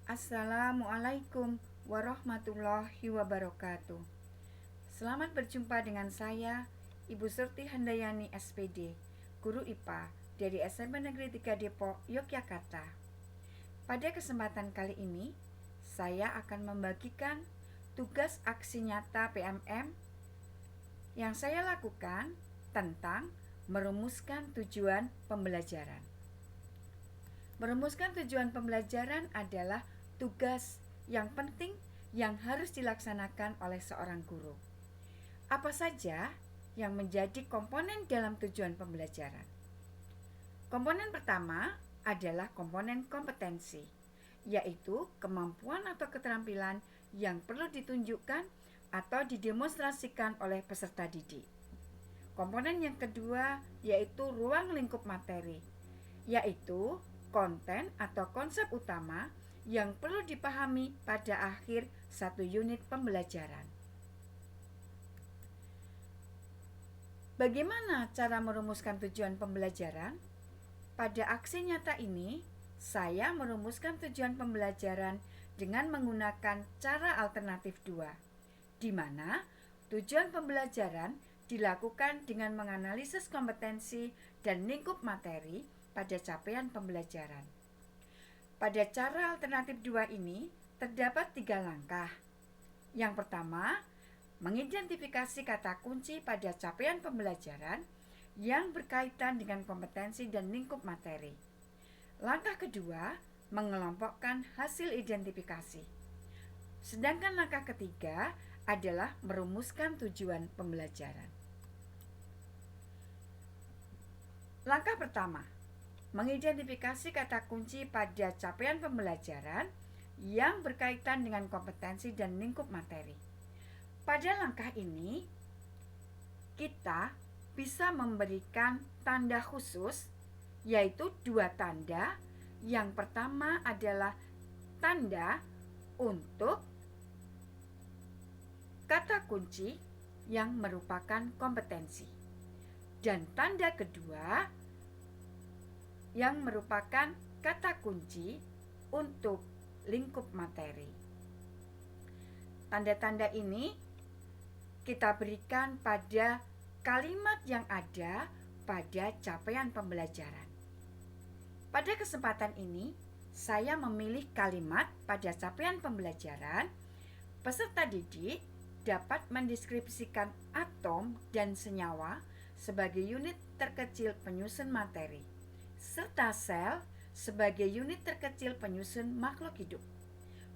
Assalamualaikum warahmatullahi wabarakatuh. Selamat berjumpa dengan saya, Ibu Surti Handayani SPD, Guru IPA dari SMP Negeri 3 Depok, Yogyakarta. Pada kesempatan kali ini, saya akan membagikan tugas aksi nyata PMM yang saya lakukan tentang merumuskan tujuan pembelajaran. Merumuskan tujuan pembelajaran adalah tugas yang penting yang harus dilaksanakan oleh seorang guru. Apa saja yang menjadi komponen dalam tujuan pembelajaran? Komponen pertama adalah komponen kompetensi, yaitu kemampuan atau keterampilan yang perlu ditunjukkan atau didemonstrasikan oleh peserta didik. Komponen yang kedua yaitu ruang lingkup materi, yaitu konten atau konsep utama yang perlu dipahami pada akhir satu unit pembelajaran. Bagaimana cara merumuskan tujuan pembelajaran? Pada aksi nyata ini, saya merumuskan tujuan pembelajaran dengan menggunakan cara alternatif 2, di mana tujuan pembelajaran dilakukan dengan menganalisis kompetensi dan lingkup materi pada capaian pembelajaran. Pada cara alternatif 2 ini terdapat 3 langkah. Yang pertama, mengidentifikasi kata kunci pada capaian pembelajaran yang berkaitan dengan kompetensi dan lingkup materi. Langkah kedua, mengelompokkan hasil identifikasi. Sedangkan langkah ketiga adalah merumuskan tujuan pembelajaran. Langkah pertama, mengidentifikasi kata kunci pada capaian pembelajaran yang berkaitan dengan kompetensi dan lingkup materi. Pada langkah ini, kita bisa memberikan tanda khusus, yaitu 2 tanda. Yang pertama adalah tanda untuk kata kunci yang merupakan kompetensi, dan tanda kedua yang merupakan kata kunci untuk lingkup materi. Tanda-tanda ini kita berikan pada kalimat yang ada pada capaian pembelajaran. Pada kesempatan ini, saya memilih kalimat pada capaian pembelajaran. Peserta didik dapat mendeskripsikan atom dan senyawa sebagai unit terkecil penyusun materi, serta sel sebagai unit terkecil penyusun makhluk hidup,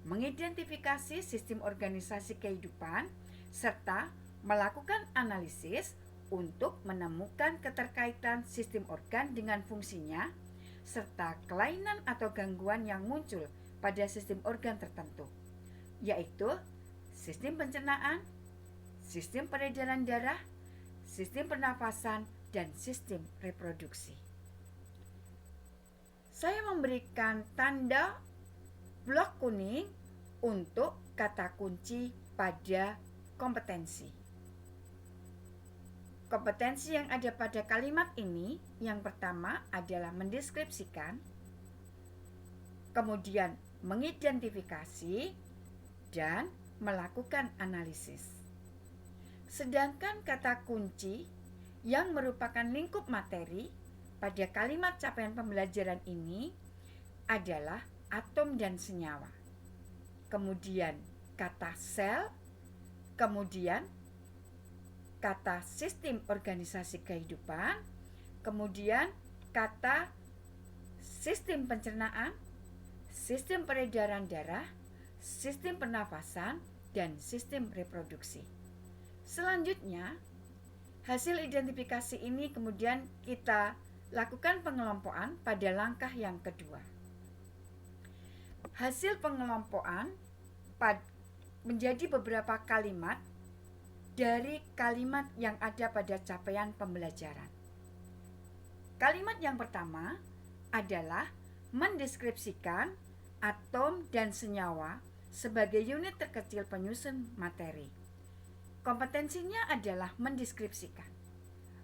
mengidentifikasi sistem organisasi kehidupan, serta melakukan analisis untuk menemukan keterkaitan sistem organ dengan fungsinya, serta kelainan atau gangguan yang muncul pada sistem organ tertentu, yaitu sistem pencernaan, sistem peredaran darah, sistem pernafasan, dan sistem reproduksi. Saya memberikan tanda blok kuning untuk kata kunci pada kompetensi. Kompetensi yang ada pada kalimat ini, yang pertama adalah mendeskripsikan, kemudian mengidentifikasi, dan melakukan analisis. Sedangkan kata kunci yang merupakan lingkup materi pada kalimat capaian pembelajaran ini adalah atom dan senyawa, kemudian kata sel, kemudian kata sistem organisasi kehidupan, kemudian kata sistem pencernaan, sistem peredaran darah, sistem pernafasan, dan sistem reproduksi. Selanjutnya, hasil identifikasi ini kemudian kita lakukan pengelompokan pada langkah yang kedua. Hasil pengelompokan menjadi beberapa kalimat dari kalimat yang ada pada capaian pembelajaran. Kalimat yang pertama adalah mendeskripsikan atom dan senyawa sebagai unit terkecil penyusun materi. Kompetensinya adalah mendeskripsikan.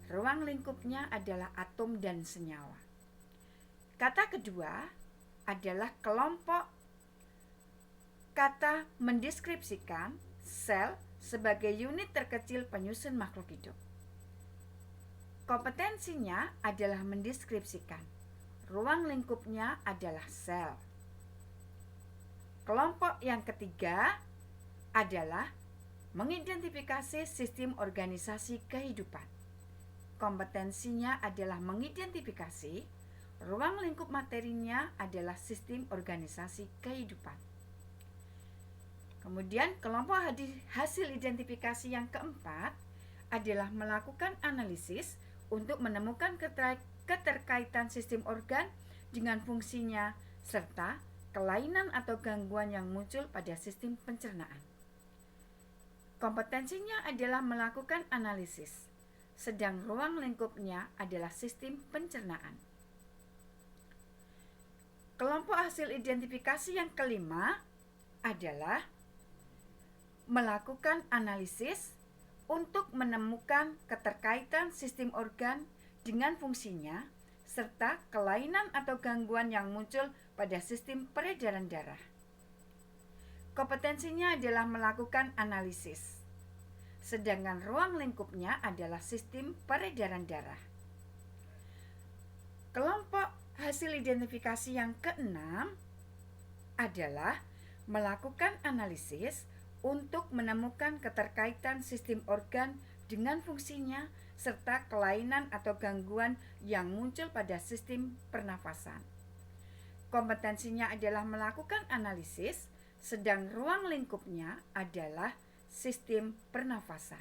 Ruang lingkupnya adalah atom dan senyawa. Kata kedua adalah kelompok Kata mendeskripsikan sel sebagai unit terkecil penyusun makhluk hidup. Kompetensinya adalah mendeskripsikan. Ruang lingkupnya adalah sel. Kelompok yang ketiga adalah mengidentifikasi sistem organisasi kehidupan. Kompetensinya adalah mengidentifikasi. Ruang lingkup materinya adalah sistem organisasi kehidupan. Kemudian kelompok hasil identifikasi yang keempat adalah melakukan analisis untuk menemukan keterkaitan sistem organ dengan fungsinya serta kelainan atau gangguan yang muncul pada sistem pencernaan. Kompetensinya adalah melakukan analisis, sedang ruang lingkupnya adalah sistem pencernaan. Kelompok hasil identifikasi yang kelima adalah melakukan analisis untuk menemukan keterkaitan sistem organ dengan fungsinya serta kelainan atau gangguan yang muncul pada sistem peredaran darah. Kompetensinya adalah melakukan analisis, sedangkan ruang lingkupnya adalah sistem peredaran darah. Kelompok hasil identifikasi yang keenam adalah melakukan analisis untuk menemukan keterkaitan sistem organ dengan fungsinya serta kelainan atau gangguan yang muncul pada sistem pernafasan. Kompetensinya adalah melakukan analisis, sedang ruang lingkupnya adalah sistem pernafasan.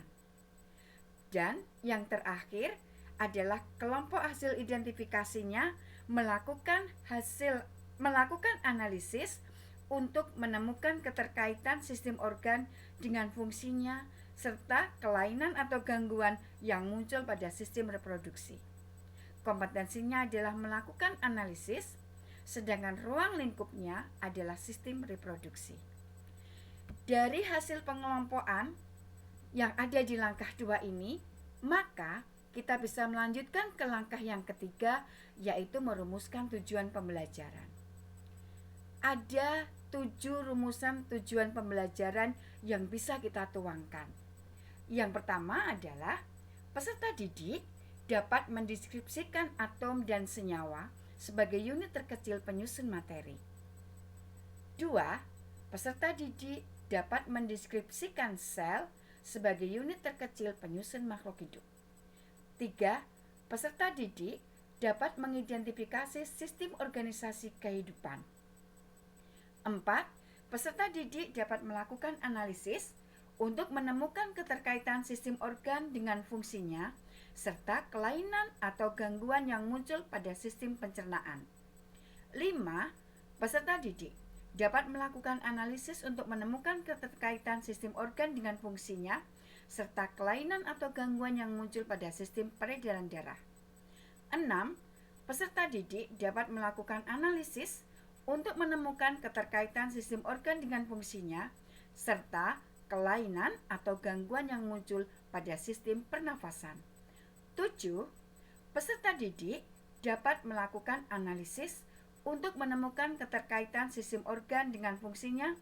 Dan yang terakhir adalah kelompok hasil identifikasinya melakukan analisis untuk menemukan keterkaitan sistem organ dengan fungsinya serta kelainan atau gangguan yang muncul pada sistem reproduksi. Kompetensinya adalah melakukan analisis, sedangkan ruang lingkupnya adalah sistem reproduksi. Dari hasil pengelompokan yang ada di langkah 2 ini, maka kita bisa melanjutkan ke langkah yang ketiga, yaitu merumuskan tujuan pembelajaran. Ada 7 rumusan tujuan pembelajaran yang bisa kita tuangkan. Yang pertama adalah peserta didik dapat mendeskripsikan atom dan senyawa sebagai unit terkecil penyusun materi. 2. Peserta didik dapat mendeskripsikan sel sebagai unit terkecil penyusun makhluk hidup. 3. Peserta didik dapat mengidentifikasi sistem organisasi kehidupan. 4. Peserta didik dapat melakukan analisis untuk menemukan keterkaitan sistem organ dengan fungsinya serta kelainan atau gangguan yang muncul pada sistem pencernaan. 5. Peserta didik dapat melakukan analisis untuk menemukan keterkaitan sistem organ dengan fungsinya serta kelainan atau gangguan yang muncul pada sistem peredaran darah. 6. Peserta didik dapat melakukan analisis untuk menemukan keterkaitan sistem organ dengan fungsinya serta kelainan atau gangguan yang muncul pada sistem pernafasan. 7. Peserta didik dapat melakukan analisis untuk menemukan keterkaitan sistem organ dengan fungsinya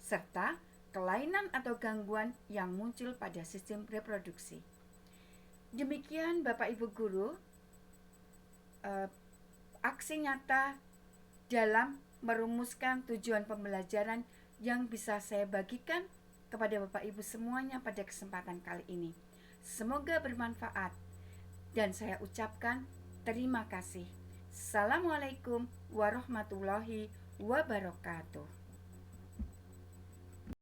serta kelainan atau gangguan yang muncul pada sistem reproduksi. Demikian Bapak Ibu Guru, aksi nyata dalam merumuskan tujuan pembelajaran yang bisa saya bagikan kepada Bapak Ibu semuanya pada kesempatan kali ini. Semoga bermanfaat dan saya ucapkan terima kasih. Assalamualaikum warahmatullahi wabarakatuh.